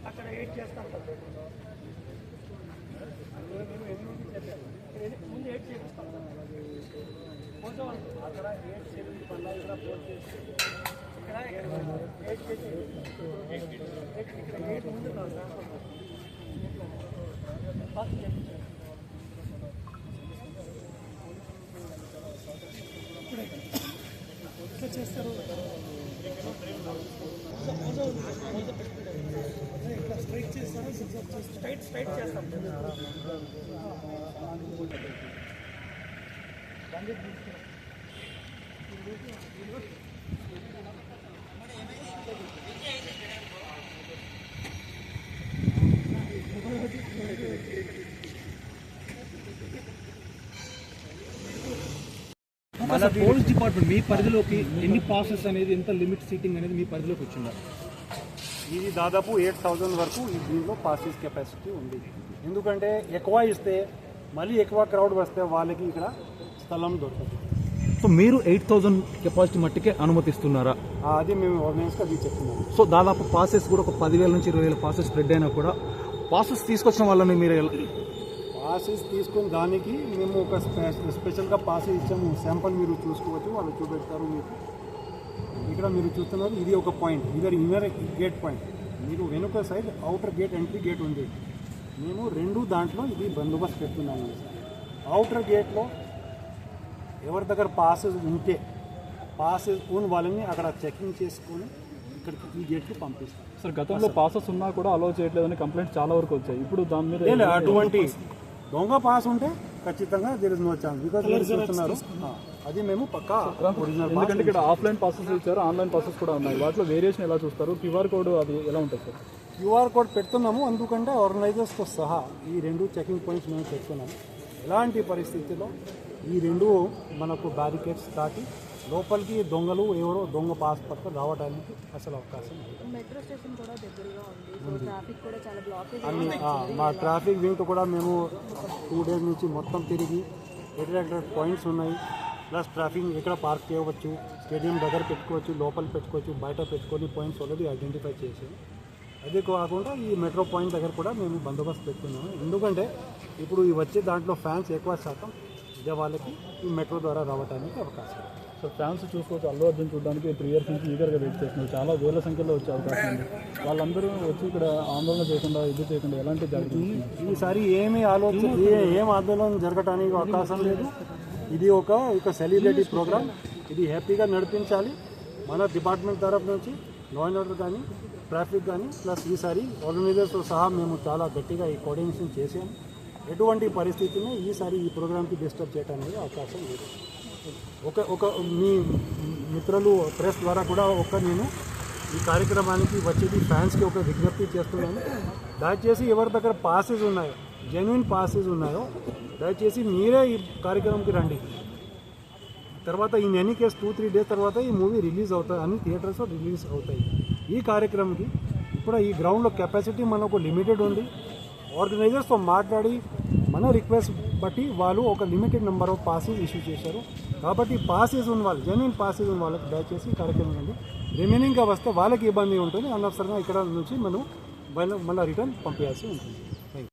అక్కడ 8 చేస్తాం సార్. ముందు 8 చేపిస్తాం సార్. కొంచెం అక్కడ 8 చేసి మళ్ళీ ఇక్కడ 4 చేసి ఇక్కడ 8 చేసి ఇక్కడ 8 ముందు ఫస్ట్ చేపించారు. ఇట్లా చేస్తారు. ఇట్లా స్ట్రైట్ చేస్తారా? స్ట్రైట్ చేస్తాం. మన పోలీస్ డిపార్ట్మెంట్ మీ పరిధిలోకి ఎన్ని ప్రాసెస్ అనేది ఎంత లిమిట్ సీటింగ్ అనేది మీ పరిధిలోకి వచ్చిందా? ఇది దాదాపు 8,000 వరకు దీంట్లో పాసెస్ కెపాసిటీ ఉంది. ఎందుకంటే ఎక్కువ ఇస్తే మళ్ళీ ఎక్కువ క్రౌడ్ వస్తే వాళ్ళకి ఇక్కడ స్థలం దొరకదు. సో మీరు 8,000 కెపాసిటీ మట్టికే అనుమతిస్తున్నారా? అది మేము ఆర్గనైజ్గా అది చెప్తున్నాము. సో దాదాపు పాసెస్ కూడా ఒక 10,000 నుంచి 20,000 పాసెస్ స్ప్రెడ్ అయినా కూడా పాసెస్ తీసుకొచ్చిన వాళ్ళని మీరు పాసెస్ తీసుకుని దానికి మేము ఒక స్పెషల్గా పాసెస్ ఇచ్చాము. శాంపుల్ మీరు చూసుకోవచ్చు, వాళ్ళు చూపెడతారు మీకు. ఇక్కడ మీరు చూస్తున్నారు, ఇది ఒక పాయింట్, ఇన్నర్ గేట్ పాయింట్. మీరు వెనుక side outer gate entry gate ఉంది. మేము 2 దాంట్లో ఇది బందోబస్తు పెడుతున్నాము. అవుటర్ గేట్లో ఎవరి దగ్గర పాసెస్ ఉంటే పాసెస్ ఉన్న వాళ్ళని అక్కడ చెకింగ్ చేసుకొని ఇక్కడికి ఈ గేట్కి పంపిస్తాం. సార్ గతంలో పాసెస్ ఉన్నా కూడా అలో చేయట్లేదని కంప్లైంట్ చాలా వరకు వచ్చాయి. ఇప్పుడు దాని మీద అటువంటి దొంగ పాస్ ఉంటే ఖచ్చితంగా there is no chance. Because చూస్తున్నారు అది మేము పక్కా ఒరిజినల్. ఎందుకంటే ఇక్కడ ఆఫ్లైన్ పాసెస్ ఇచ్చారు, ఆన్లైన్ పాసెస్ కూడా ఉన్నాయి. వాటిలో వేరియేషన్ ఎలా చూస్తారు? క్యూఆర్ కోడ్ అది ఎలా ఉంటుంది సార్? క్యూఆర్ కోడ్ పెడుతున్నాము. ఎందుకంటే ఆర్గనైజర్స్తో సహా ఈ 2 చెకింగ్ పాయింట్స్ మేము పెడుతున్నాము. ఎలాంటి పరిస్థితుల్లో ఈ 2 మనకు బ్యారికేడ్స్ దాటి లోపలికి దొంగలు ఎవరో దొంగ పాస్ పట్టుకొని రావడానికి అసలు అవకాశం మెట్రో స్టేషన్ కూడా దగ్గరగా ఉంది. ట్రాఫిక్ కూడా చాలా బ్లాకేజ్ అన్ని మా ట్రాఫిక్ వింగ్ కూడా మేము 2 డేస్ నుంచి మొత్తం తిరిగి ఎక్కడ పాయింట్స్ ఉన్నాయి. ప్లస్ ట్రాఫిక్ ఎక్కడ పార్క్ చేయవచ్చు, స్టేడియం దగ్గర పెట్టుకోవచ్చు, లోపల పెట్టుకోవచ్చు, బయట పెట్టుకొని పాయింట్స్ ఆల్రెడీ ఐడెంటిఫై చేసి. అదే కాకుండా ఈ మెట్రో పాయింట్ దగ్గర కూడా మేము బందోబస్తు పెట్టుకున్నాము. ఎందుకంటే ఇప్పుడు ఈ వచ్చే దాంట్లో ఫ్యాన్స్ ఎక్కువ శాతం ఇదే వాళ్ళకి ఈ మెట్రో ద్వారా రావడానికి అవకాశం. సో ఫ్యాన్స్ చూసుకోవచ్చు, అల్లు అర్జున్ చూడడానికి 3 ఇయర్స్ నుంచి ఈగర్గా వెయిట్ చేస్తున్నారు. చాలా వేల సంఖ్యలో వచ్చే అవకాశం ఉంది. వాళ్ళందరూ వచ్చి ఇక్కడ ఆందోళన చేయకుండా చేయకుండా ఎలాంటి జాగ్రత్త? ఈసారి ఏం ఆందోళన జరగడానికి అవకాశం లేదు. ఇది ఒక సెలబ్రిటీ ప్రోగ్రామ్. ఇది హ్యాపీగా నడిపించాలి. మన డిపార్ట్మెంట్ తరఫు నుంచి లా అండ్ ఆర్డర్ కానీ ట్రాఫిక్ కానీ ప్లస్ ఈసారి ఆర్గనైజర్స్తో సహా మేము చాలా గట్టిగా ఈ కోఆర్డినేషన్ చేసాము. ఎటువంటి పరిస్థితిని ఈసారి ఈ ప్రోగ్రామ్కి డిస్టర్బ్ చేయడానికి అవకాశం లేదు. ఒక మీ మిత్రులు ప్రెస్ ద్వారా కూడా నేను ఈ కార్యక్రమానికి వచ్చేది ఫ్యాన్స్కి ఒక విజ్ఞప్తి చేస్తున్నాను. దయచేసి ఎవరి దగ్గర పాసెస్ ఉన్నాయో, జెన్యున్ పాసెస్ ఉన్నాయో, దయచేసి మీరే ఈ కార్యక్రమంకి రండి. తర్వాత ఈ ఎనీ కేసు 2-3 డేస్ తర్వాత ఈ మూవీ రిలీజ్ అవుతాయి, అన్ని థియేటర్స్లో రిలీజ్ అవుతాయి. ఈ కార్యక్రమంకి ఇప్పుడు ఈ గ్రౌండ్లో కెపాసిటీ మనకు లిమిటెడ్ ఉంది. ఆర్గనైజర్స్తో మాట్లాడి మన రిక్వెస్ట్ బట్టి వాళ్ళు ఒక limited number of passes issue చేశారు. కాబట్టి పాసెస్ ఉన్న వాళ్ళు, జెన్యున్ పాసెస్ ఉన్న వాళ్ళకి దయచేసి కార్యక్రమం ఉంది. రిమైనింగ్గా వస్తే వాళ్ళకి ఇబ్బంది ఉంటుంది. అనవసరంగా ఇక్కడ నుంచి మనం మళ్ళీ రిటర్న్ పంపించాల్సి ఉంటుంది.